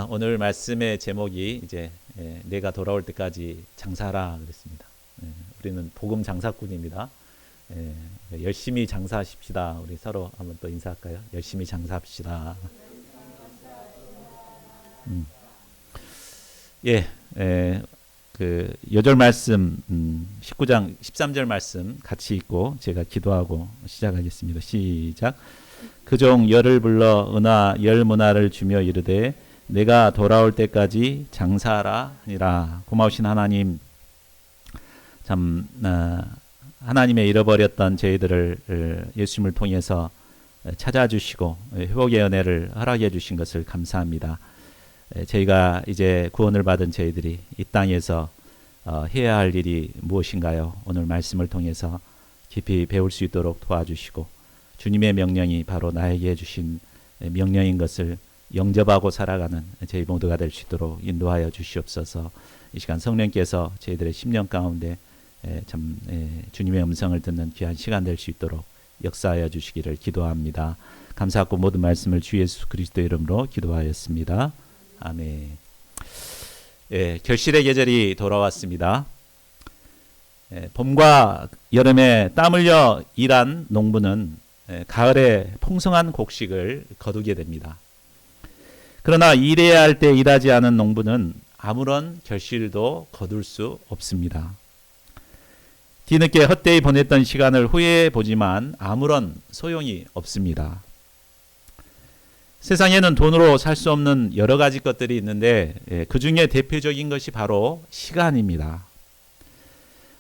오늘 말씀의 제목이 이제 내가 돌아올 때까지 장사하라 그랬습니다. 우리는 복음 장사꾼입니다. 열심히 장사하십시다. 우리 서로 한번 또 인사할까요? 열심히 장사합시다. 그 요절 말씀 19장 13절 말씀 같이 읽고 제가 기도하고 시작하겠습니다. 시작. 그 종 열을 불러 은하 열 문화를 주며 이르되 내가 돌아올 때까지 장사하라 하니라. 고마우신 하나님, 참 하나님의 잃어버렸던 저희들을 예수님을 통해서 찾아주시고 회복의 은혜를 허락해 주신 것을 감사합니다. 저희가 이제 구원을 받은 저희들이 이 땅에서 해야 할 일이 무엇인가요? 오늘 말씀을 통해서 깊이 배울 수 있도록 도와주시고 주님의 명령이 바로 나에게 해주신 명령인 것을 영접하고 살아가는 저희 모두가 될 수 있도록 인도하여 주시옵소서. 이 시간 성령께서 저희들의 심령 가운데 주님의 음성을 듣는 귀한 시간 될 수 있도록 역사하여 주시기를 기도합니다. 감사하고 모든 말씀을 주 예수 그리스도 이름으로 기도하였습니다. 아멘. 결실의 계절이 돌아왔습니다. 봄과 여름에 땀 흘려 일한 농부는 가을에 풍성한 곡식을 거두게 됩니다. 그러나 일해야 할 때 일하지 않은 농부는 아무런 결실도 거둘 수 없습니다. 뒤늦게 헛되이 보냈던 시간을 후회해 보지만 아무런 소용이 없습니다. 세상에는 돈으로 살 수 없는 여러 가지 것들이 있는데 그 중에 대표적인 것이 바로 시간입니다.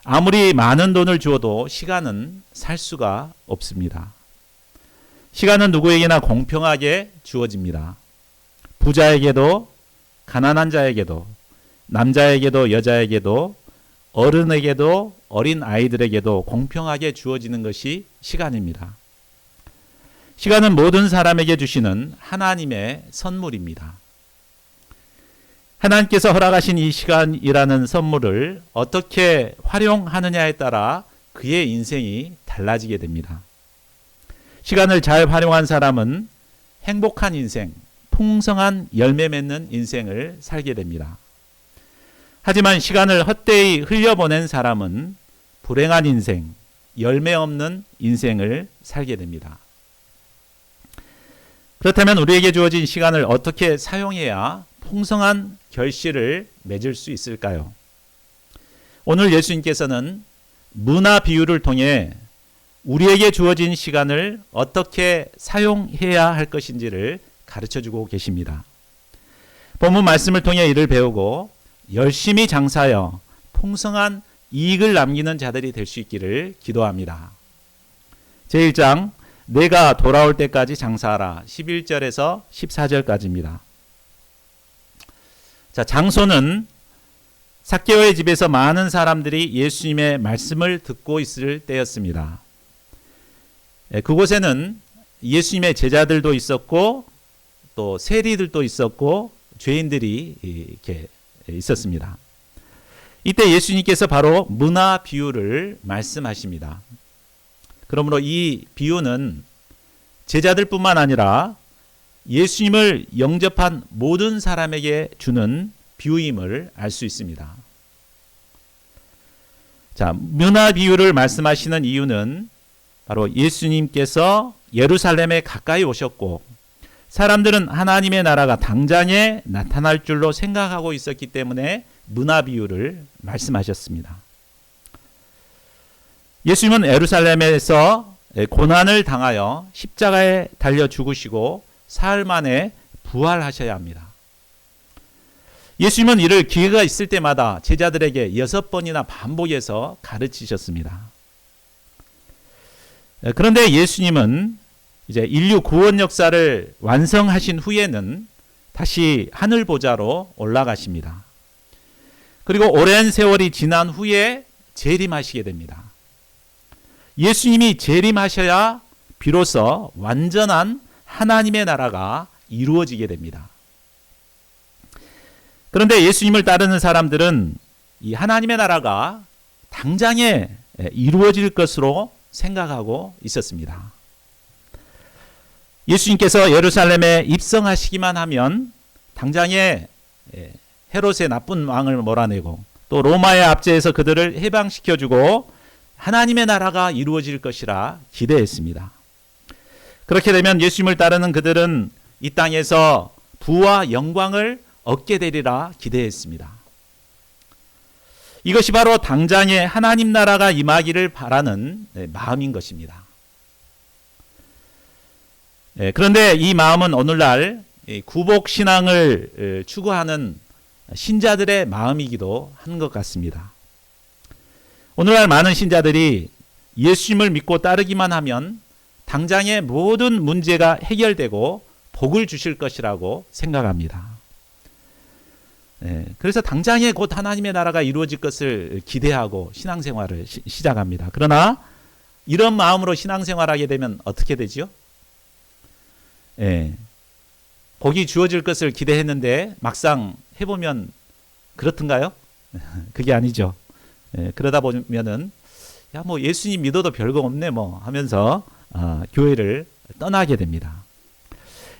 아무리 많은 돈을 주어도 시간은 살 수가 없습니다. 시간은 누구에게나 공평하게 주어집니다. 부자에게도 가난한 자에게도 남자에게도 여자에게도 어른에게도 어린 아이들에게도 공평하게 주어지는 것이 시간입니다. 시간은 모든 사람에게 주시는 하나님의 선물입니다. 하나님께서 허락하신 이 시간이라는 선물을 어떻게 활용하느냐에 따라 그의 인생이 달라지게 됩니다. 시간을 잘 활용한 사람은 행복한 인생, 풍성한 열매 맺는 인생을 살게 됩니다. 하지만 시간을 헛되이 흘려보낸 사람은 불행한 인생, 열매 없는 인생을 살게 됩니다. 그렇다면 우리에게 주어진 시간을 어떻게 사용해야 풍성한 결실을 맺을 수 있을까요? 오늘 예수님께서는 문화 비유를 통해 우리에게 주어진 시간을 어떻게 사용해야 할 것인지를 가르쳐주고 계십니다. 본문 말씀을 통해 이를 배우고 열심히 장사하여 풍성한 이익을 남기는 자들이 될 수 있기를 기도합니다. 제1장 내가 돌아올 때까지 장사하라 11절에서 14절까지입니다. 자, 장소는 삭개오의 집에서 많은 사람들이 예수님의 말씀을 듣고 있을 때였습니다. 그곳에는 예수님의 제자들도 있었고 또 세리들도 있었고 죄인들이 이렇게 있었습니다. 이때 예수님께서 바로 문화 비유를 말씀하십니다. 그러므로 이 비유는 제자들뿐만 아니라 예수님을 영접한 모든 사람에게 주는 비유임을 알 수 있습니다. 자, 문화 비유를 말씀하시는 이유는 바로 예수님께서 예루살렘에 가까이 오셨고 사람들은 하나님의 나라가 당장에 나타날 줄로 생각하고 있었기 때문에 문화 비유를 말씀하셨습니다. 예수님은 예루살렘에서 고난을 당하여 십자가에 달려 죽으시고 사흘 만에 부활하셔야 합니다. 예수님은 이를 기회가 있을 때마다 제자들에게 6번이나 반복해서 가르치셨습니다. 그런데 예수님은 이제 인류 구원 역사를 완성하신 후에는 다시 하늘 보좌로 올라가십니다. 그리고 오랜 세월이 지난 후에 재림하시게 됩니다. 예수님이 재림하셔야 비로소 완전한 하나님의 나라가 이루어지게 됩니다. 그런데 예수님을 따르는 사람들은 이 하나님의 나라가 당장에 이루어질 것으로 생각하고 있었습니다. 예수님께서 예루살렘에 입성하시기만 하면 당장에 헤롯의 나쁜 왕을 몰아내고 또 로마의 압제에서 그들을 해방시켜주고 하나님의 나라가 이루어질 것이라 기대했습니다. 그렇게 되면 예수님을 따르는 그들은 이 땅에서 부와 영광을 얻게 되리라 기대했습니다. 이것이 바로 당장에 하나님 나라가 임하기를 바라는 마음인 것입니다. 그런데 이 마음은 오늘날 구복신앙을 추구하는 신자들의 마음이기도 한 것 같습니다. 오늘날 많은 신자들이 예수님을 믿고 따르기만 하면 당장의 모든 문제가 해결되고 복을 주실 것이라고 생각합니다. 그래서 당장에 곧 하나님의 나라가 이루어질 것을 기대하고 신앙생활을 시작합니다. 그러나 이런 마음으로 신앙생활하게 되면 어떻게 되죠? 복이 주어질 것을 기대했는데 막상 해보면 그렇던가요? 그게 아니죠. 그러다 보면은 야, 뭐 예수님 믿어도 별거 없네 뭐 하면서 교회를 떠나게 됩니다.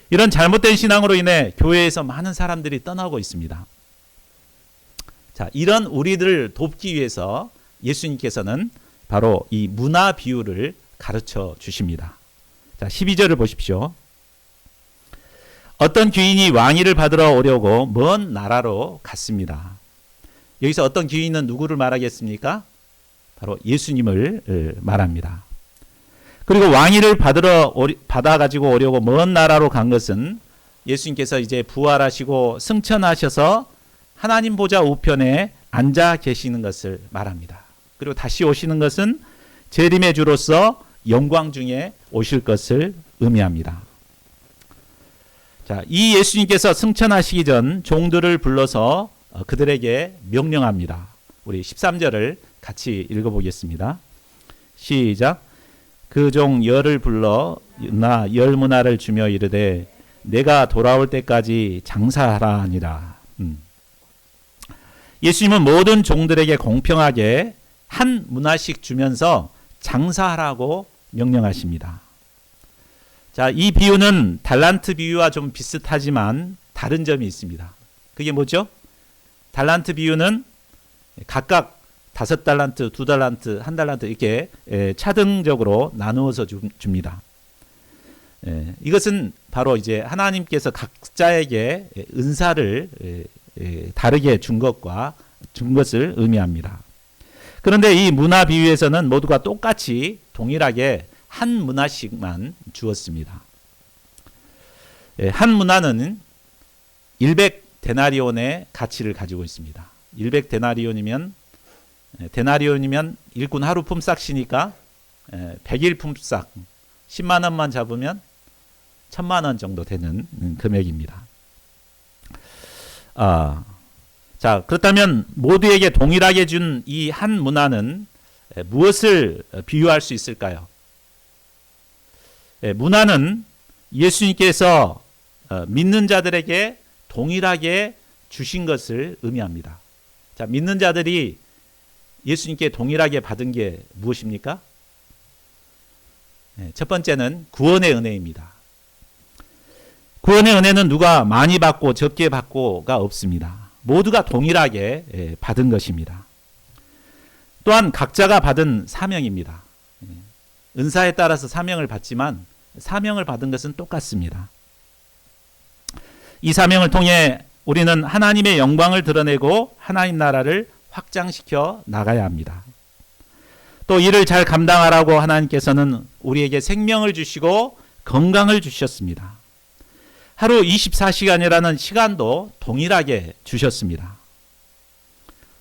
이런 잘못된 신앙으로 인해 교회에서 많은 사람들이 떠나고 있습니다. 자, 이런 우리들을 돕기 위해서 예수님께서는 바로 이 문화 비유를 가르쳐 주십니다. 자, 12절을 보십시오. 어떤 귀인이 왕위를 받으러 오려고 먼 나라로 갔습니다. 여기서 어떤 귀인은 누구를 말하겠습니까? 바로 예수님을 말합니다. 그리고 왕위를 받아가지고 오려고 먼 나라로 간 것은 예수님께서 이제 부활하시고 승천하셔서 하나님 보좌 우편에 앉아 계시는 것을 말합니다. 그리고 다시 오시는 것은 재림의 주로서 영광 중에 오실 것을 의미합니다. 자, 이 예수님께서 승천하시기 전 종들을 불러서 그들에게 명령합니다. 우리 13절을 같이 읽어보겠습니다. 시작. 그 종 열을 불러 나 열문화를 주며 이르되 내가 돌아올 때까지 장사하라 하니라. 예수님은 모든 종들에게 공평하게 한 문화씩 주면서 장사하라고 명령하십니다. 자, 이 비유는 달란트 비유와 좀 비슷하지만 다른 점이 있습니다. 그게 뭐죠? 달란트 비유는 각각 5달란트, 2달란트, 1달란트 이렇게 차등적으로 나누어서 줍니다. 이것은 바로 이제 하나님께서 각자에게 은사를 다르게 준 것을 의미합니다. 그런데 이 문화 비유에서는 모두가 똑같이 동일하게 한 문화씩만 주었습니다. 한 문화는 100데나리온의 가치를 가지고 있습니다. 100데나리온이면 일꾼 하루 품삯이니까 100일 품삯 10만 원만 잡으면 1000만 원 정도 되는 금액입니다. 자, 그렇다면 모두에게 동일하게 준 이 한 문화는 무엇을 비유할 수 있을까요? 문화는 예수님께서 믿는 자들에게 동일하게 주신 것을 의미합니다. 자, 믿는 자들이 예수님께 동일하게 받은 게 무엇입니까? 첫 번째는 구원의 은혜입니다. 구원의 은혜는 누가 많이 받고 적게 받고가 없습니다. 모두가 동일하게 받은 것입니다. 또한 각자가 받은 사명입니다. 은사에 따라서 사명을 받지만 사명을 받은 것은 똑같습니다. 이 사명을 통해 우리는 하나님의 영광을 드러내고 하나님 나라를 확장시켜 나가야 합니다. 또 이를 잘 감당하라고 하나님께서는 우리에게 생명을 주시고 건강을 주셨습니다. 하루 24시간이라는 시간도 동일하게 주셨습니다.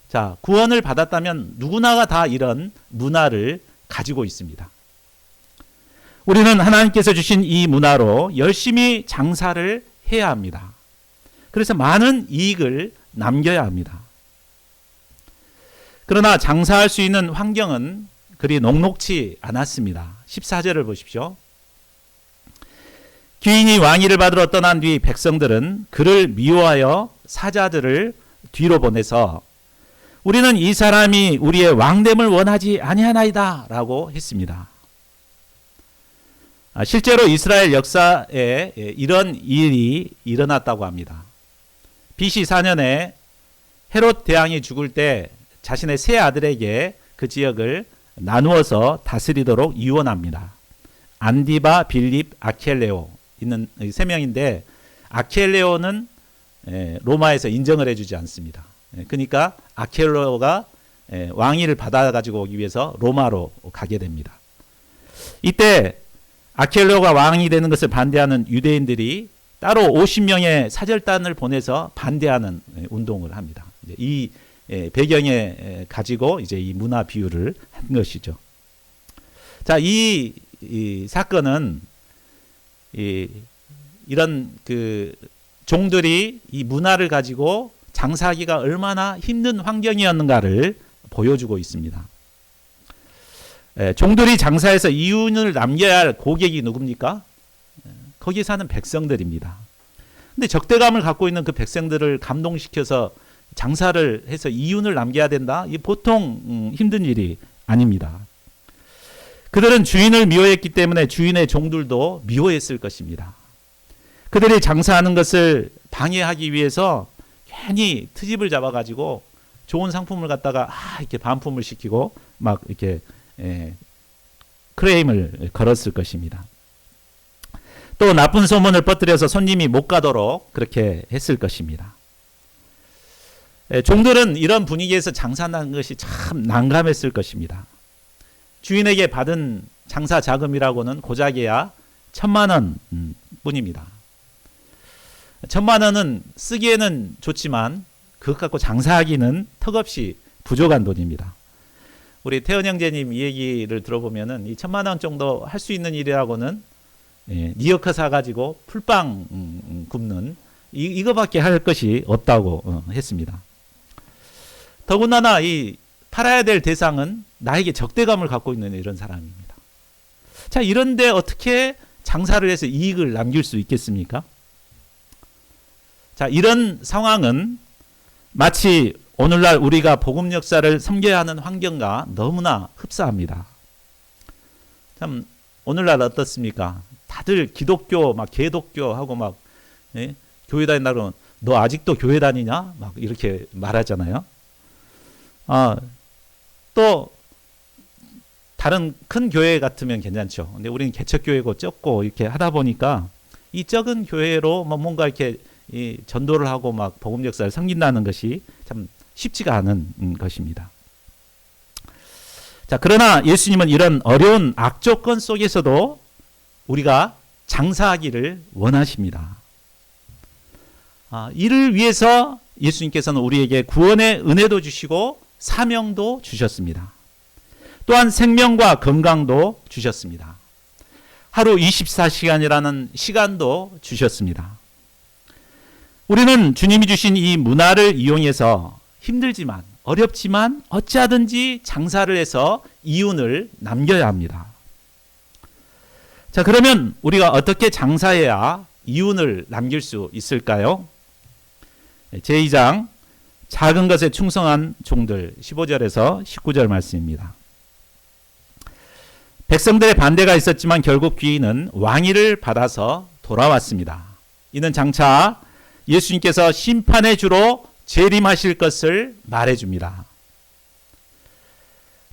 자, 구원을 받았다면 누구나가 다 이런 문화를 가지고 있습니다. 우리는 하나님께서 주신 이 문화로 열심히 장사를 해야 합니다. 그래서 많은 이익을 남겨야 합니다. 그러나 장사할 수 있는 환경은 그리 녹록지 않았습니다. 14절을 보십시오. 귀인이 왕위를 받으러 떠난 뒤 백성들은 그를 미워하여 사자들을 뒤로 보내서 우리는 이 사람이 우리의 왕됨을 원하지 아니하나이다 라고 했습니다. 실제로 이스라엘 역사에 이런 일이 일어났다고 합니다. BC 4년에 헤롯 대왕이 죽을 때 자신의 세 아들에게 그 지역을 나누어서 다스리도록 유언합니다. 안디바, 빌립, 아켈레오 있는 세 명인데 아켈레오는 로마에서 인정을 해주지 않습니다. 그러니까 아켈레오가 왕위를 받아가지고 오기 위해서 로마로 가게 됩니다. 이때 아켈레오가 왕이 되는 것을 반대하는 유대인들이 따로 50명의 사절단을 보내서 반대하는 운동을 합니다. 이 배경에 가지고 이제 이 문화 비유를 한 것이죠. 자, 이 사건은 이런 그 종들이 이 문화를 가지고 장사하기가 얼마나 힘든 환경이었는가를 보여주고 있습니다. 종들이 장사해서 이윤을 남겨야 할 고객이 누굽니까? 거기 사는 백성들입니다. 근데 적대감을 갖고 있는 그 백성들을 감동시켜서 장사를 해서 이윤을 남겨야 된다? 이 보통 힘든 일이 아닙니다. 그들은 주인을 미워했기 때문에 주인의 종들도 미워했을 것입니다. 그들이 장사하는 것을 방해하기 위해서 괜히 트집을 잡아가지고 좋은 상품을 갖다가 이렇게 반품을 시키고 막 이렇게 크레임을 걸었을 것입니다. 또 나쁜 소문을 퍼뜨려서 손님이 못 가도록 그렇게 했을 것입니다. 종들은 이런 분위기에서 장사하는 것이 참 난감했을 것입니다. 주인에게 받은 장사 자금이라고는 고작이야 1,000만 원 뿐입니다. 1,000만 원은 쓰기에는 좋지만 그것 갖고 장사하기는 턱없이 부족한 돈입니다. 우리 태연 형제님 이 얘기를 들어보면은 이 1,000만 원 정도 할 수 있는 일이라고는 니어커 사가지고 풀빵 굽는 이거밖에 할 것이 없다고 했습니다. 더군다나 이 팔아야 될 대상은 나에게 적대감을 갖고 있는 이런 사람입니다. 자, 이런데 어떻게 장사를 해서 이익을 남길 수 있겠습니까? 자, 이런 상황은 마치 오늘날 우리가 복음 역사를 섬겨야 하는 환경과 너무나 흡사합니다. 참 오늘날 어떻습니까? 다들 기독교 막 개독교 하고 막 교회 다닌다 그러면 너 아직도 교회 다니냐? 막 이렇게 말하잖아요. 또 다른 큰 교회 같으면 괜찮죠. 근데 우리는 개척교회고 적고 이렇게 하다 보니까 이 적은 교회로 뭐 뭔가 이렇게 이 전도를 하고 막 복음 역사를 섬긴다는 것이 참 쉽지가 않은 것입니다. 자, 그러나 예수님은 이런 어려운 악조건 속에서도 우리가 장사하기를 원하십니다. 이를 위해서 예수님께서는 우리에게 구원의 은혜도 주시고 사명도 주셨습니다. 또한 생명과 건강도 주셨습니다. 하루 24시간이라는 시간도 주셨습니다. 우리는 주님이 주신 이 문화를 이용해서 힘들지만 어렵지만 어찌하든지 장사를 해서 이윤을 남겨야 합니다. 자, 그러면 우리가 어떻게 장사해야 이윤을 남길 수 있을까요? 제2장 작은 것에 충성한 종들 15절에서 19절 말씀입니다. 백성들의 반대가 있었지만 결국 귀인은 왕위를 받아서 돌아왔습니다. 이는 장차 예수님께서 심판의 주로 재림하실 것을 말해줍니다.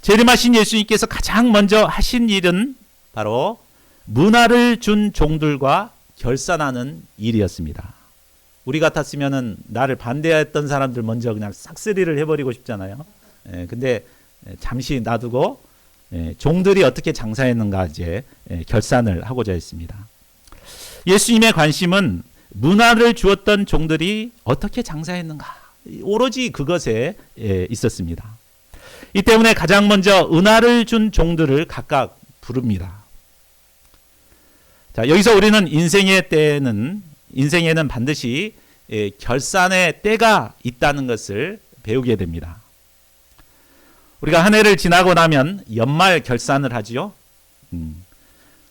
재림하신 예수님께서 가장 먼저 하신 일은 바로 문화를 준 종들과 결산하는 일이었습니다. 우리 같았으면은 나를 반대했던 사람들 먼저 그냥 싹쓸이를 해버리고 싶잖아요. 근데 잠시 놔두고 종들이 어떻게 장사했는가 이제 결산을 하고자 했습니다. 예수님의 관심은 문화를 주었던 종들이 어떻게 장사했는가, 오로지 그것에 있었습니다. 이 때문에 가장 먼저 은화를 준 종들을 각각 부릅니다. 자, 여기서 우리는 인생에는 반드시 결산의 때가 있다는 것을 배우게 됩니다. 우리가 한 해를 지나고 나면 연말 결산을 하지요.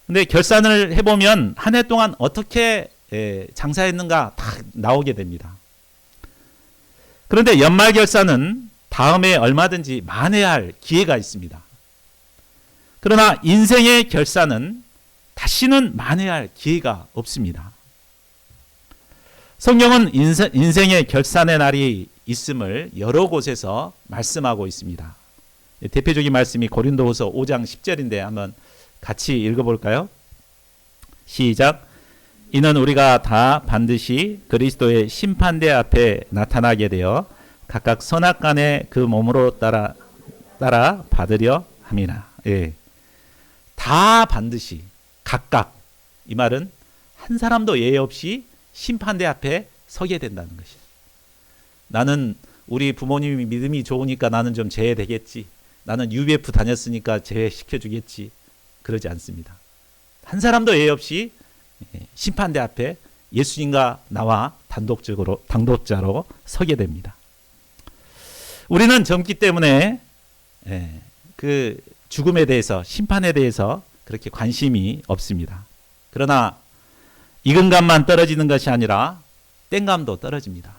근데 결산을 해보면 한 해 동안 어떻게 장사했는가 다 나오게 됩니다. 그런데 연말 결산은 다음에 얼마든지 만회할 기회가 있습니다. 그러나 인생의 결산은 다시는 만회할 기회가 없습니다. 성경은 인생의 결산의 날이 있음을 여러 곳에서 말씀하고 있습니다. 대표적인 말씀이 고린도후서 5장 10절인데 한번 같이 읽어볼까요? 시작. 이는 우리가 다 반드시 그리스도의 심판대 앞에 나타나게 되어 각각 선악간에 그 몸으로 따라 받으려 함이나. 예. 다 반드시 각각, 이 말은 한 사람도 예외 없이 심판대 앞에 서게 된다는 것이에요. 나는 우리 부모님이 믿음이 좋으니까 나는 좀 제외되겠지, 나는 UBF 다녔으니까 제외시켜 주겠지, 그러지 않습니다. 한 사람도 예외 없이 심판대 앞에 예수님과 나와 단독자로 서게 됩니다. 우리는 젊기 때문에 그 죽음에 대해서, 심판에 대해서 그렇게 관심이 없습니다. 그러나 이근감만 떨어지는 것이 아니라 땡감도 떨어집니다.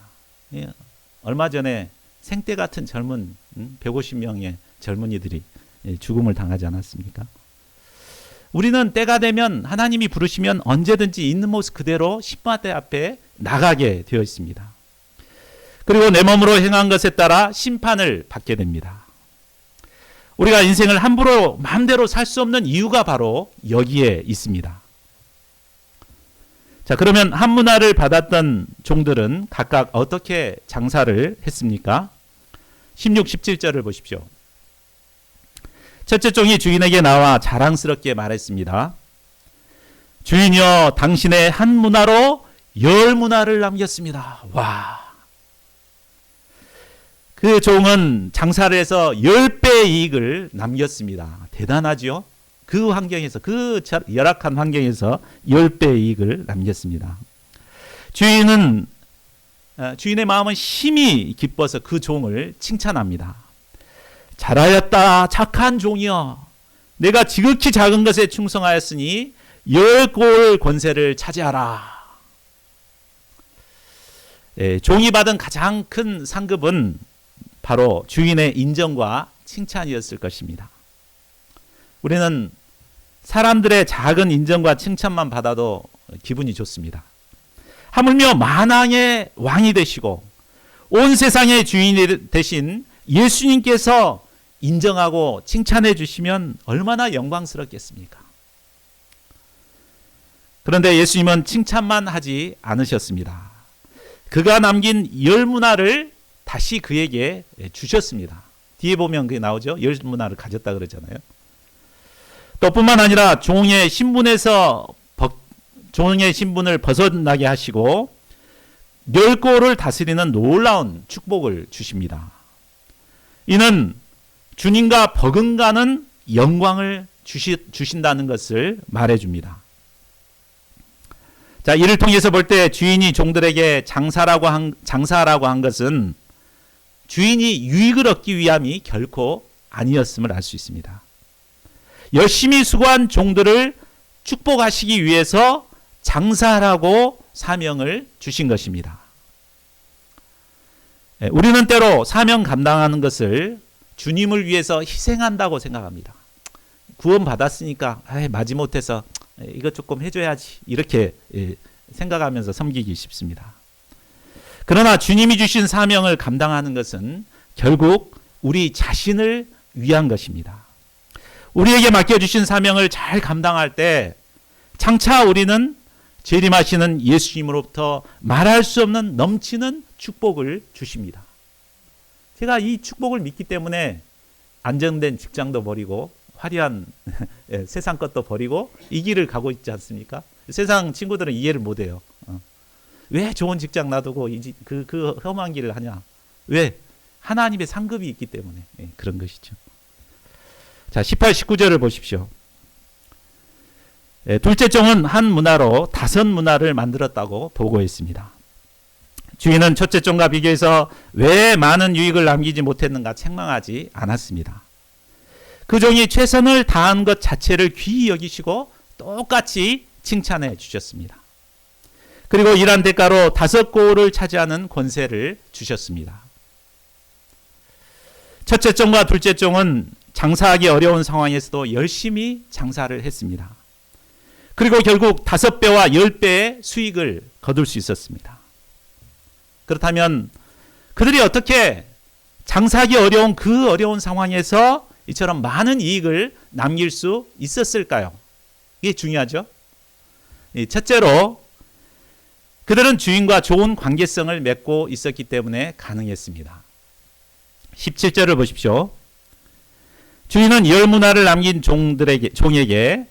얼마 전에 생때 같은 젊은 150명의 젊은이들이 죽음을 당하지 않았습니까? 우리는 때가 되면, 하나님이 부르시면 언제든지 있는 모습 그대로 심판대 앞에 나가게 되어 있습니다. 그리고 내 몸으로 행한 것에 따라 심판을 받게 됩니다. 우리가 인생을 함부로 마음대로 살 수 없는 이유가 바로 여기에 있습니다. 자, 그러면 한 문화를 받았던 종들은 각각 어떻게 장사를 했습니까? 16, 17절을 보십시오. 첫째 종이 주인에게 나와 자랑스럽게 말했습니다. 주인이여, 당신의 한 문화로 10문화를 남겼습니다. 와. 그 종은 장사를 해서 10배의 이익을 남겼습니다. 대단하죠? 그 환경에서, 그 열악한 환경에서 10배의 이익을 남겼습니다. 주인의 마음은 심히 기뻐서 그 종을 칭찬합니다. 잘하였다, 착한 종이여. 내가 지극히 작은 것에 충성하였으니 10골 권세를 차지하라. 종이 받은 가장 큰 상급은 바로 주인의 인정과 칭찬이었을 것입니다. 우리는 사람들의 작은 인정과 칭찬만 받아도 기분이 좋습니다. 하물며 만왕의 왕이 되시고 온 세상의 주인이 되신 예수님께서 인정하고 칭찬해 주시면 얼마나 영광스럽겠습니까? 그런데 예수님은 칭찬만 하지 않으셨습니다. 그가 남긴 10문화를 다시 그에게 주셨습니다. 뒤에 보면 그게 나오죠. 10문화를 가졌다 그러잖아요. 또 뿐만 아니라 종의 신분을 벗어나게 하시고 10골을 다스리는 놀라운 축복을 주십니다. 이는 주님과 버금가는 영광을 주신다는 것을 말해줍니다. 자, 이를 통해서 볼 때 주인이 종들에게 장사라고 한 것은 주인이 유익을 얻기 위함이 결코 아니었음을 알 수 있습니다. 열심히 수고한 종들을 축복하시기 위해서 장사하라고 사명을 주신 것입니다. 우리는 때로 사명 감당하는 것을 주님을 위해서 희생한다고 생각합니다. 구원 받았으니까 마지못해서 이거 조금 해줘야지, 이렇게 생각하면서 섬기기 쉽습니다. 그러나 주님이 주신 사명을 감당하는 것은 결국 우리 자신을 위한 것입니다. 우리에게 맡겨주신 사명을 잘 감당할 때 장차 우리는 재림하시는 예수님으로부터 말할 수 없는 넘치는 축복을 주십니다. 제가 이 축복을 믿기 때문에 안정된 직장도 버리고 화려한 세상 것도 버리고 이 길을 가고 있지 않습니까? 세상 친구들은 이해를 못해요. 왜 좋은 직장 놔두고 그 험한 길을 하냐? 왜? 하나님의 상급이 있기 때문에 그런 것이죠. 자, 18, 19절을 보십시오. 둘째 종은 한 문화로 5문화를 만들었다고 보고했습니다. 주인은 첫째 종과 비교해서 왜 많은 유익을 남기지 못했는가 책망하지 않았습니다. 그 종이 최선을 다한 것 자체를 귀히 여기시고 똑같이 칭찬해 주셨습니다. 그리고 일한 대가로 5골을 차지하는 권세를 주셨습니다. 첫째 종과 둘째 종은 장사하기 어려운 상황에서도 열심히 장사를 했습니다. 그리고 결국 5배와 10배의 수익을 거둘 수 있었습니다. 그렇다면 그들이 어떻게 장사하기 어려운 그 어려운 상황에서 이처럼 많은 이익을 남길 수 있었을까요? 이게 중요하죠. 첫째로 그들은 주인과 좋은 관계성을 맺고 있었기 때문에 가능했습니다. 17절을 보십시오. 주인은 열 문화를 남긴 종에게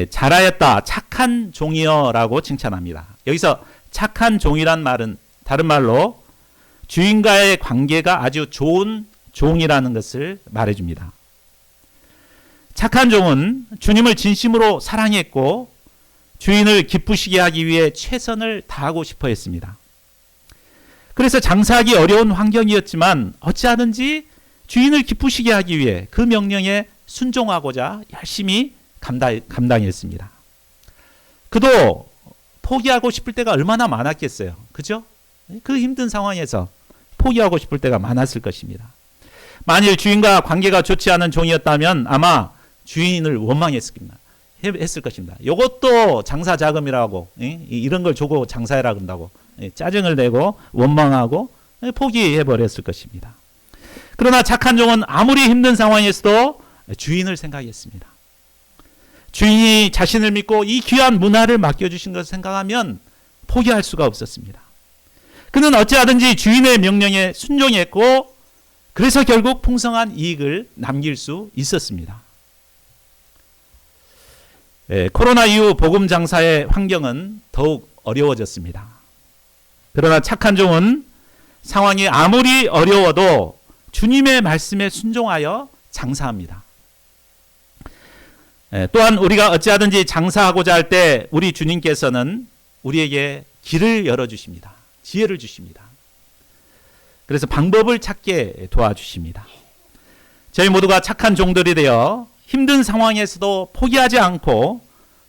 잘하였다, 착한 종이여 라고 칭찬합니다. 여기서 착한 종이란 말은 다른 말로 주인과의 관계가 아주 좋은 종이라는 것을 말해줍니다. 착한 종은 주님을 진심으로 사랑했고 주인을 기쁘시게 하기 위해 최선을 다하고 싶어 했습니다. 그래서 장사하기 어려운 환경이었지만 어찌하든지 주인을 기쁘시게 하기 위해 그 명령에 순종하고자 열심히 감당했습니다. 그도 포기하고 싶을 때가 얼마나 많았겠어요. 그죠? 그 힘든 상황에서 포기하고 싶을 때가 많았을 것입니다. 만일 주인과 관계가 좋지 않은 종이었다면 아마 주인을 원망했을 것입니다. 이것도 장사 자금이라고 이런 걸 주고 장사해라 그런다고 짜증을 내고 원망하고 포기해버렸을 것입니다. 그러나 착한 종은 아무리 힘든 상황에서도 주인을 생각했습니다. 주인이 자신을 믿고 이 귀한 문화를 맡겨주신 것을 생각하면 포기할 수가 없었습니다. 그는 어찌하든지 주인의 명령에 순종했고 그래서 결국 풍성한 이익을 남길 수 있었습니다. 코로나 이후 복음 장사의 환경은 더욱 어려워졌습니다. 그러나 착한 종은 상황이 아무리 어려워도 주님의 말씀에 순종하여 장사합니다. 또한 우리가 어찌하든지 장사하고자 할 때 우리 주님께서는 우리에게 길을 열어주십니다. 지혜를 주십니다. 그래서 방법을 찾게 도와주십니다. 저희 모두가 착한 종들이 되어 힘든 상황에서도 포기하지 않고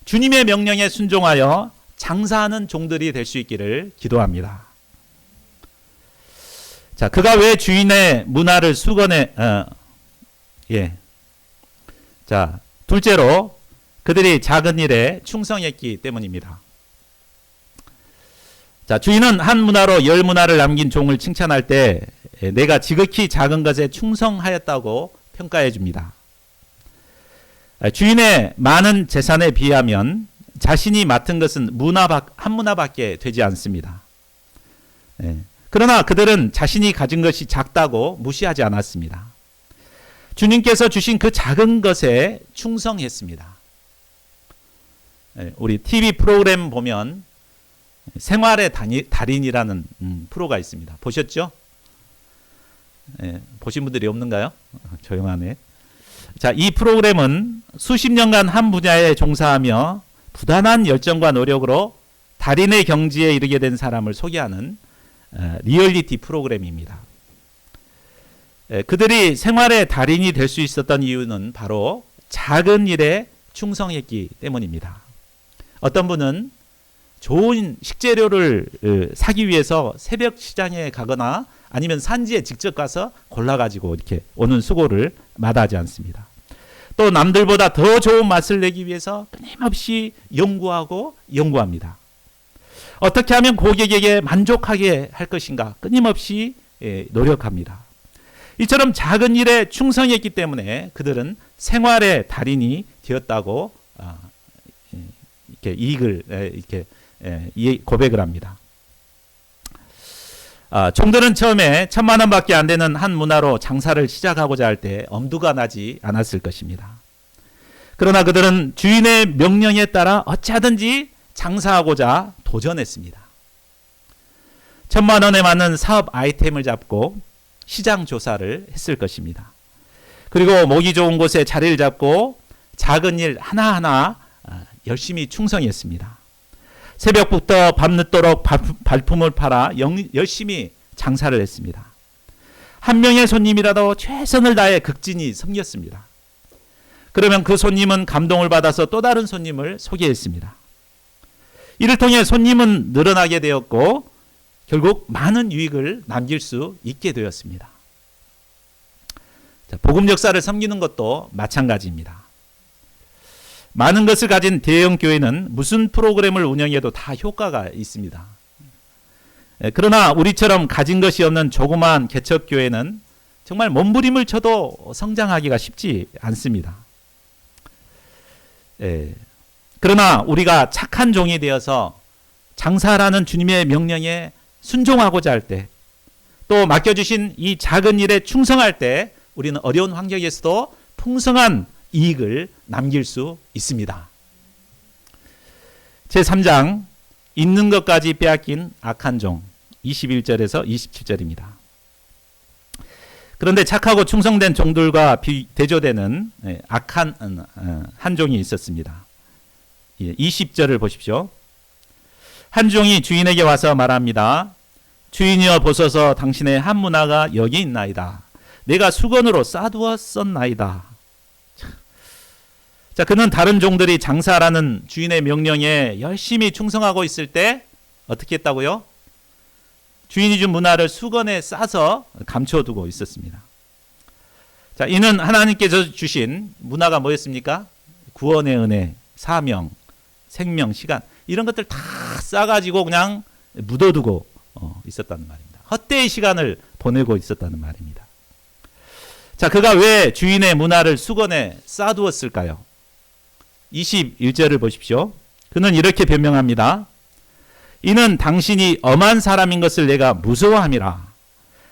주님의 명령에 순종하여 장사하는 종들이 될 수 있기를 기도합니다. 자, 그가 왜 주인의 문화를 자, 둘째로 그들이 작은 일에 충성했기 때문입니다. 자, 주인은 한 문화로 열 문화를 남긴 종을 칭찬할 때 내가 지극히 작은 것에 충성하였다고 평가해 줍니다. 주인의 많은 재산에 비하면 자신이 맡은 것은 한 문화밖에 되지 않습니다. 그러나 그들은 자신이 가진 것이 작다고 무시하지 않았습니다. 주님께서 주신 그 작은 것에 충성했습니다. 우리 TV 프로그램 보면 생활의 달인이라는 프로가 있습니다. 보셨죠? 보신 분들이 없는가요? 조용하네. 자, 이 프로그램은 수십 년간 한 분야에 종사하며 부단한 열정과 노력으로 달인의 경지에 이르게 된 사람을 소개하는 리얼리티 프로그램입니다. 그들이 생활의 달인이 될 수 있었던 이유는 바로 작은 일에 충성했기 때문입니다. 어떤 분은 좋은 식재료를 사기 위해서 새벽 시장에 가거나 아니면 산지에 직접 가서 골라가지고 이렇게 오는 수고를 마다하지 않습니다. 또 남들보다 더 좋은 맛을 내기 위해서 끊임없이 연구합니다. 어떻게 하면 고객에게 만족하게 할 것인가 끊임없이 노력합니다. 이처럼 작은 일에 충성했기 때문에 그들은 생활의 달인이 되었다고 이렇게 고백을 합니다. 종들은 처음에 1,000만 원밖에 안 되는 한 문화로 장사를 시작하고자 할 때 엄두가 나지 않았을 것입니다. 그러나 그들은 주인의 명령에 따라 어찌하든지 장사하고자 도전했습니다. 1,000만 원에 맞는 사업 아이템을 잡고 시장 조사를 했을 것입니다. 그리고 목이 좋은 곳에 자리를 잡고 작은 일 하나하나 열심히 충성했습니다. 새벽부터 밤늦도록 발품을 팔아 열심히 장사를 했습니다. 한 명의 손님이라도 최선을 다해 극진히 섬겼습니다. 그러면 그 손님은 감동을 받아서 또 다른 손님을 소개했습니다. 이를 통해 손님은 늘어나게 되었고 결국 많은 유익을 남길 수 있게 되었습니다. 자, 복음 역사를 섬기는 것도 마찬가지입니다. 많은 것을 가진 대형 교회는 무슨 프로그램을 운영해도 다 효과가 있습니다. 그러나 우리처럼 가진 것이 없는 조그마한 개척교회는 정말 몸부림을 쳐도 성장하기가 쉽지 않습니다. 그러나 우리가 착한 종이 되어서 장사라는 주님의 명령에 순종하고자 할 때, 또 맡겨주신 이 작은 일에 충성할 때 우리는 어려운 환경에서도 풍성한 이익을 남길 수 있습니다. 제3장 있는 것까지 빼앗긴 악한 종 21절에서 27절입니다. 그런데 착하고 충성된 종들과 대조되는 악한 한 종이 있었습니다. 20절을 보십시오. 한 종이 주인에게 와서 말합니다. 주인이여 보소서 당신의 한 문화가 여기 있나이다. 내가 수건으로 싸두었었나이다. 자, 그는 다른 종들이 장사라는 주인의 명령에 열심히 충성하고 있을 때 어떻게 했다고요? 주인이 준 문화를 수건에 싸서 감춰두고 있었습니다. 자, 이는 하나님께서 주신 문화가 뭐였습니까? 구원의 은혜, 사명, 생명, 시간, 이런 것들 다 싸가지고 그냥 묻어두고 있었다는 말입니다. 헛되이 시간을 보내고 있었다는 말입니다. 자, 그가 왜 주인의 문화를 수건에 싸두었을까요? 21절을 보십시오. 그는 이렇게 변명합니다. 이는 당신이 엄한 사람인 것을 내가 무서워함이라.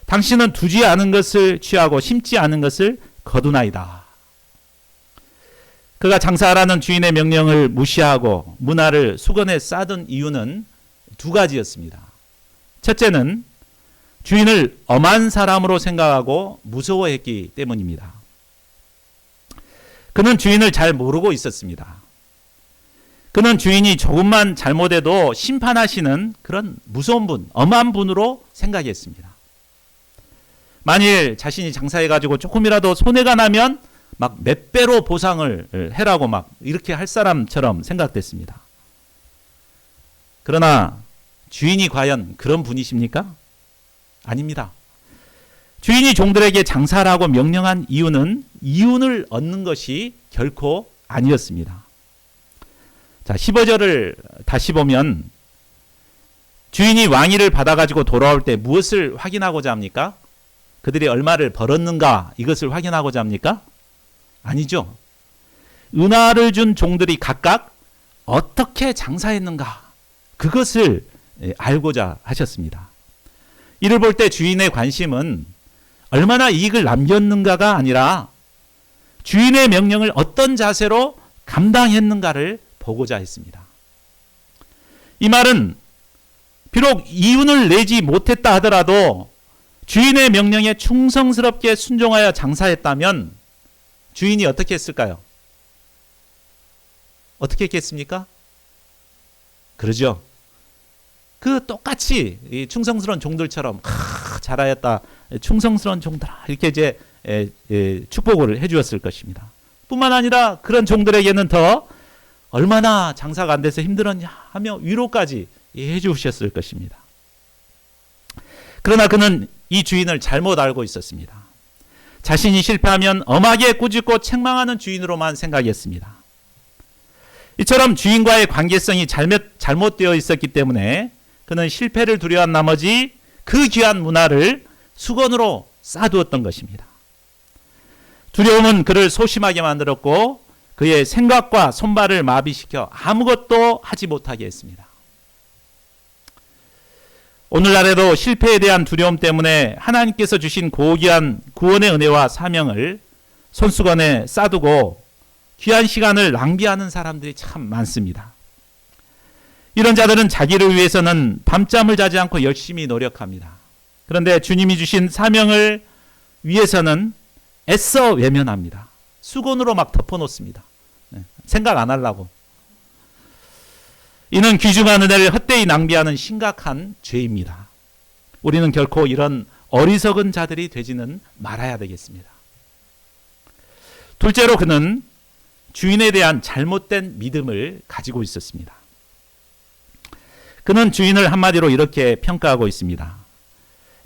당신은 두지 않은 것을 취하고 심지 않은 것을 거두나이다. 그가 장사하라는 주인의 명령을 무시하고 문화를 수건에 싸둔 이유는 두 가지였습니다. 첫째는 주인을 엄한 사람으로 생각하고 무서워했기 때문입니다. 그는 주인을 잘 모르고 있었습니다. 그는 주인이 조금만 잘못해도 심판하시는 그런 무서운 분, 엄한 분으로 생각했습니다. 만일 자신이 장사해가지고 조금이라도 손해가 나면 막 몇 배로 보상을 해라고 막 이렇게 할 사람처럼 생각됐습니다. 그러나 주인이 과연 그런 분이십니까? 아닙니다. 주인이 종들에게 장사라고 명령한 이유는 이윤을 얻는 것이 결코 아니었습니다. 자, 15절을 다시 보면 주인이 왕위를 받아가지고 돌아올 때 무엇을 확인하고자 합니까? 그들이 얼마를 벌었는가 이것을 확인하고자 합니까? 아니죠. 은화를 준 종들이 각각 어떻게 장사했는가 그것을 알고자 하셨습니다. 이를 볼 때 주인의 관심은 얼마나 이익을 남겼는가가 아니라 주인의 명령을 어떤 자세로 감당했는가를 보고자 했습니다. 이 말은 비록 이윤을 내지 못했다 하더라도 주인의 명령에 충성스럽게 순종하여 장사했다면 주인이 어떻게 했을까요? 어떻게 했겠습니까? 그러죠. 그 똑같이 이 충성스러운 종들처럼 잘하였다, 충성스러운 종들아 이렇게 이제 축복을 해주었을 것입니다. 뿐만 아니라 그런 종들에게는 더 얼마나 장사가 안 돼서 힘들었냐 하며 위로까지 해주셨을 것입니다. 그러나 그는 이 주인을 잘못 알고 있었습니다. 자신이 실패하면 엄하게 꾸짖고 책망하는 주인으로만 생각했습니다. 이처럼 주인과의 관계성이 잘못되어 있었기 때문에 그는 실패를 두려워한 나머지 그 귀한 문화를 수건으로 싸두었던 것입니다. 두려움은 그를 소심하게 만들었고 그의 생각과 손발을 마비시켜 아무것도 하지 못하게 했습니다. 오늘날에도 실패에 대한 두려움 때문에 하나님께서 주신 고귀한 구원의 은혜와 사명을 손수건에 싸두고 귀한 시간을 낭비하는 사람들이 참 많습니다. 이런 자들은 자기를 위해서는 밤잠을 자지 않고 열심히 노력합니다. 그런데 주님이 주신 사명을 위해서는 애써 외면합니다. 수건으로 막 덮어놓습니다. 생각 안 하려고. 이는 귀중한 은혜를 헛되이 낭비하는 심각한 죄입니다. 우리는 결코 이런 어리석은 자들이 되지는 말아야 되겠습니다. 둘째로 그는 주인에 대한 잘못된 믿음을 가지고 있었습니다. 그는 주인을 한마디로 이렇게 평가하고 있습니다.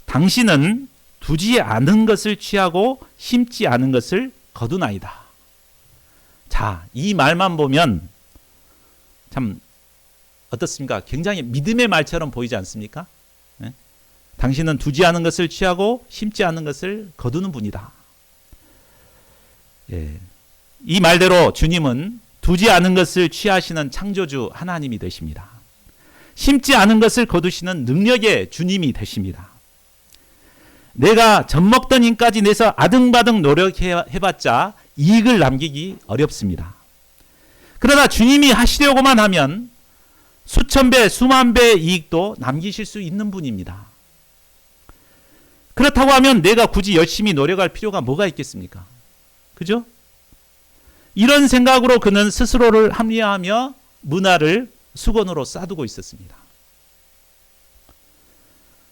당신은 두지 않은 것을 취하고 심지 않은 것을 거두나이다. 자, 이 말만 보면 참 어떻습니까? 굉장히 믿음의 말처럼 보이지 않습니까? 네? 당신은 두지 않은 것을 취하고 심지 않은 것을 거두는 분이다. 예. 이 말대로 주님은 두지 않은 것을 취하시는 창조주 하나님이 되십니다. 심지 않은 것을 거두시는 능력의 주님이 되십니다. 내가 젖먹던 힘까지 내서 아등바등 노력해봤자 이익을 남기기 어렵습니다. 그러나 주님이 하시려고만 하면 수천 배, 수만 배의 이익도 남기실 수 있는 분입니다. 그렇다고 하면 내가 굳이 열심히 노력할 필요가 뭐가 있겠습니까? 그죠? 이런 생각으로 그는 스스로를 합리화하며 문화를 수건으로 싸두고 있었습니다.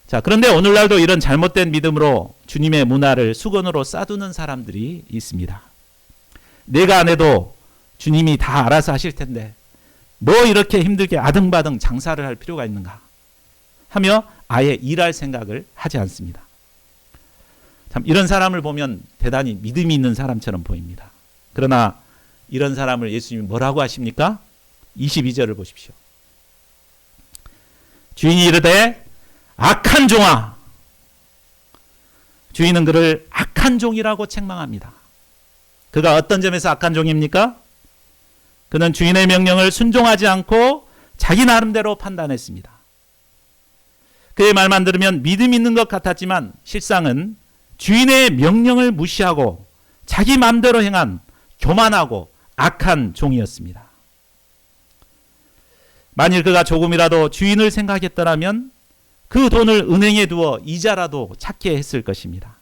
자, 그런데 오늘날도 이런 잘못된 믿음으로 주님의 문화를 수건으로 싸두는 사람들이 있습니다. 내가 안 해도 주님이 다 알아서 하실 텐데 뭐 이렇게 힘들게 아등바등 장사를 할 필요가 있는가 하며 아예 일할 생각을 하지 않습니다. 참 이런 사람을 보면 대단히 믿음이 있는 사람처럼 보입니다. 그러나 이런 사람을 예수님이 뭐라고 하십니까? 22절을 보십시오. 주인이 이르되 악한 종아. 주인은 그를 악한 종이라고 책망합니다. 그가 어떤 점에서 악한 종입니까? 그는 주인의 명령을 순종하지 않고 자기 나름대로 판단했습니다. 그의 말만 들으면 믿음 있는 것 같았지만 실상은 주인의 명령을 무시하고 자기 마음대로 행한 교만하고 악한 종이었습니다. 만일 그가 조금이라도 주인을 생각했더라면 그 돈을 은행에 두어 이자라도 찾게 했을 것입니다.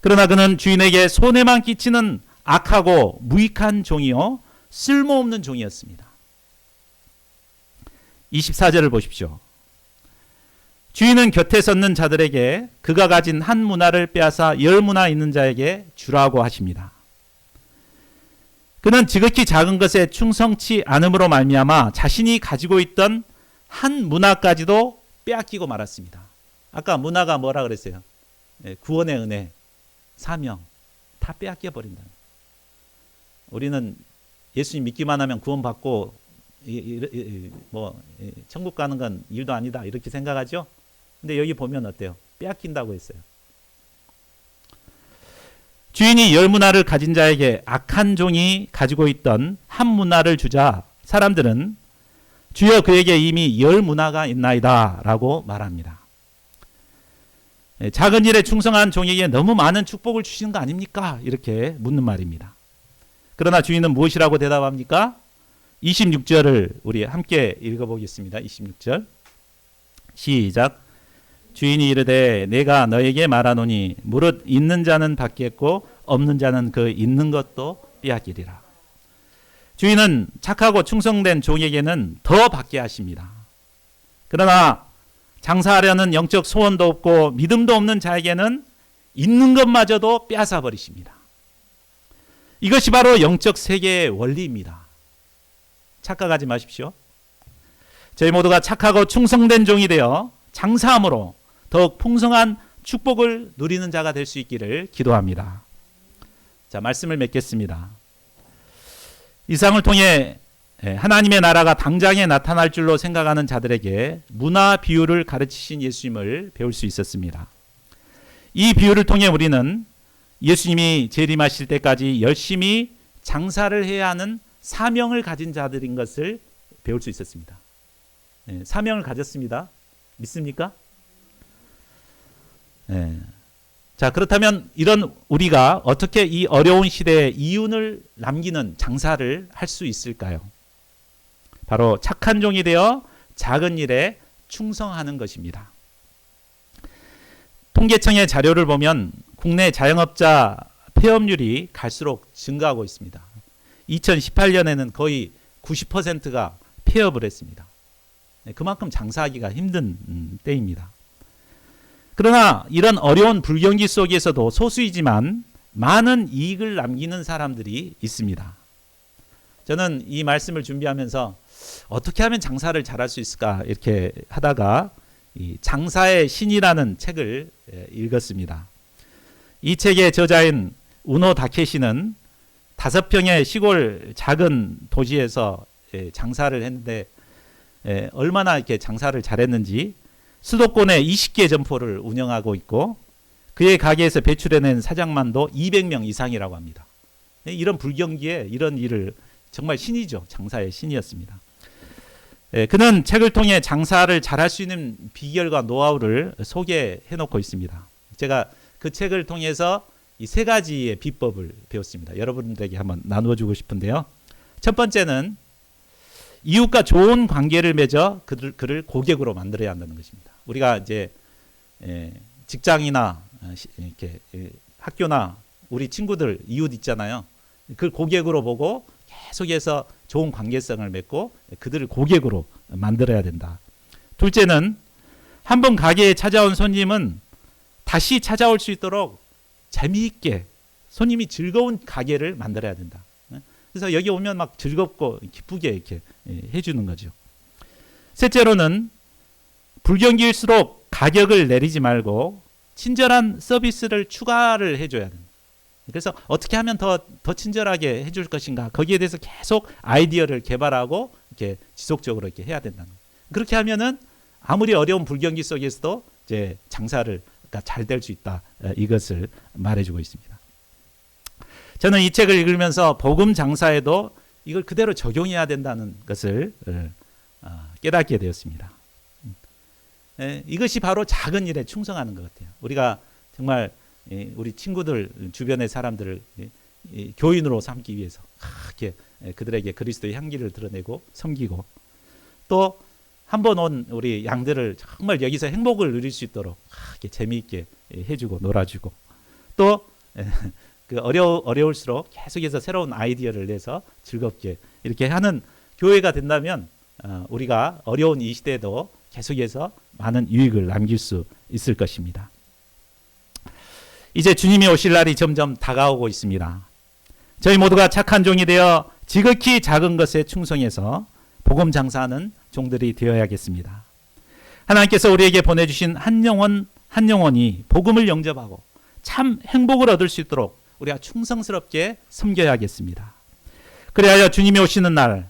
그러나 그는 주인에게 손해만 끼치는 악하고 무익한 종이요 쓸모없는 종이었습니다. 24절을 보십시오. 주인은 곁에 섰는 자들에게 그가 가진 한 문화를 빼앗아 10문화 있는 자에게 주라고 하십니다. 그는 지극히 작은 것에 충성치 않음으로 말미암아 자신이 가지고 있던 한 문화까지도 빼앗기고 말았습니다. 아까 문화가 뭐라 그랬어요? 구원의 은혜, 사명 다 빼앗겨 버린다. 우리는 예수님 믿기만 하면 구원받고 천국 가는 건 일도 아니다 이렇게 생각하죠. 근데 여기 보면 어때요? 빼앗긴다고 했어요. 주인이 10문화를 가진 자에게 악한 종이 가지고 있던 한 문화를 주자 사람들은 주여 그에게 이미 10문화가 있나이다 라고 말합니다. 작은 일에 충성한 종에게 너무 많은 축복을 주시는 거 아닙니까? 이렇게 묻는 말입니다. 그러나 주인은 무엇이라고 대답합니까? 26절을 우리 함께 읽어보겠습니다. 26절 시작. 주인이 이르되 내가 너에게 말하노니 무릇 있는 자는 받겠고 없는 자는 그 있는 것도 빼앗기리라. 주인은 착하고 충성된 종에게는 더 받게 하십니다. 그러나 장사하려는 영적 소원도 없고 믿음도 없는 자에게는 있는 것마저도 빼앗아 버리십니다. 이것이 바로 영적 세계의 원리입니다. 착각하지 마십시오. 저희 모두가 착하고 충성된 종이 되어 장사함으로 더욱 풍성한 축복을 누리는 자가 될 수 있기를 기도합니다. 자, 말씀을 맺겠습니다. 이상을 통해 하나님의 나라가 당장에 나타날 줄로 생각하는 자들에게 문화 비유를 가르치신 예수님을 배울 수 있었습니다. 이 비유를 통해 우리는 예수님이 재림하실 때까지 열심히 장사를 해야 하는 사명을 가진 자들인 것을 배울 수 있었습니다. 사명을 가졌습니다. 믿습니까? 자, 그렇다면 이런 우리가 어떻게 이 어려운 시대에 이윤을 남기는 장사를 할 수 있을까요? 바로 착한 종이 되어 작은 일에 충성하는 것입니다. 통계청의 자료를 보면 국내 자영업자 폐업률이 갈수록 증가하고 있습니다. 2018년에는 거의 90%가 폐업을 했습니다. 그만큼 장사하기가 힘든 때입니다. 그러나 이런 어려운 불경기 속에서도 소수이지만 많은 이익을 남기는 사람들이 있습니다. 저는 이 말씀을 준비하면서 어떻게 하면 장사를 잘할 수 있을까 이렇게 하다가 이 장사의 신이라는 책을 읽었습니다. 이 책의 저자인 우노 다케시는 5평의 시골 작은 도시에서 장사를 했는데 얼마나 이렇게 장사를 잘했는지 수도권에 20개 점포를 운영하고 있고 그의 가게에서 배출해낸 사장만도 200명 이상이라고 합니다. 이런 불경기에 이런 일을 정말 신이죠. 장사의 신이었습니다. 그는 책을 통해 장사를 잘할 수 있는 비결과 노하우를 소개해 놓고 있습니다. 제가 그 책을 통해서 이 세 가지의 비법을 배웠습니다. 여러분들에게 한번 나누어 주고 싶은데요. 첫 번째는 이웃과 좋은 관계를 맺어 그를 고객으로 만들어야 한다는 것입니다. 우리가 이제 직장이나 이렇게 학교나 우리 친구들 이웃 있잖아요. 그 고객으로 보고 계속해서 좋은 관계성을 맺고 그들을 고객으로 만들어야 된다. 둘째는 한번 가게에 찾아온 손님은 다시 찾아올 수 있도록 재미있게 손님이 즐거운 가게를 만들어야 된다. 그래서 여기 오면 막 즐겁고 기쁘게 이렇게 해주는 거죠. 셋째로는 불경기일수록 가격을 내리지 말고 친절한 서비스를 추가를 해줘야 된다. 그래서 어떻게 하면 더 친절하게 해줄 것인가 거기에 대해서 계속 아이디어를 개발하고 이렇게 지속적으로 이렇게 해야 된다는 거예요. 그렇게 하면은 아무리 어려운 불경기 속에서도 이제 장사를 잘 될 수 있다. 이것을 말해주고 있습니다. 저는 이 책을 읽으면서 복음 장사에도 이걸 그대로 적용해야 된다는 것을 깨닫게 되었습니다. 이것이 바로 작은 일에 충성하는 것 같아요. 우리가 정말 우리 친구들 주변의 사람들을 교인으로 삼기 위해서 이렇게 그들에게 그리스도의 향기를 드러내고 섬기고 또 한 번 온 우리 양들을 정말 여기서 행복을 누릴 수 있도록 이렇게 재미있게 해주고 놀아주고 또 그 어려울수록 계속해서 새로운 아이디어를 내서 즐겁게 이렇게 하는 교회가 된다면 우리가 어려운 이 시대에도 계속해서 많은 유익을 남길 수 있을 것입니다. 이제 주님이 오실 날이 점점 다가오고 있습니다. 저희 모두가 착한 종이 되어 지극히 작은 것에 충성해서 복음 장사하는 종들이 되어야겠습니다. 하나님께서 우리에게 보내주신 한 영혼이 복음을 영접하고 참 행복을 얻을 수 있도록 우리가 충성스럽게 섬겨야겠습니다. 그리하여 주님이 오시는 날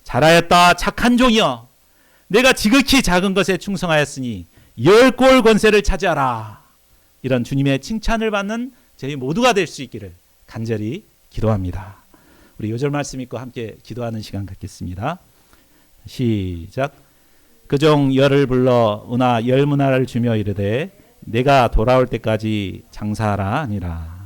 잘하였다 착한 종이여 내가 지극히 작은 것에 충성하였으니 10골 권세를 차지하라 이런 주님의 칭찬을 받는 저희 모두가 될 수 있기를 간절히 기도합니다. 우리 요절 말씀 읽고 함께 기도하는 시간 갖겠습니다. 시작. 그종 열을 불러 은하 열문화를 주며 이르되 내가 돌아올 때까지 장사하라 아니라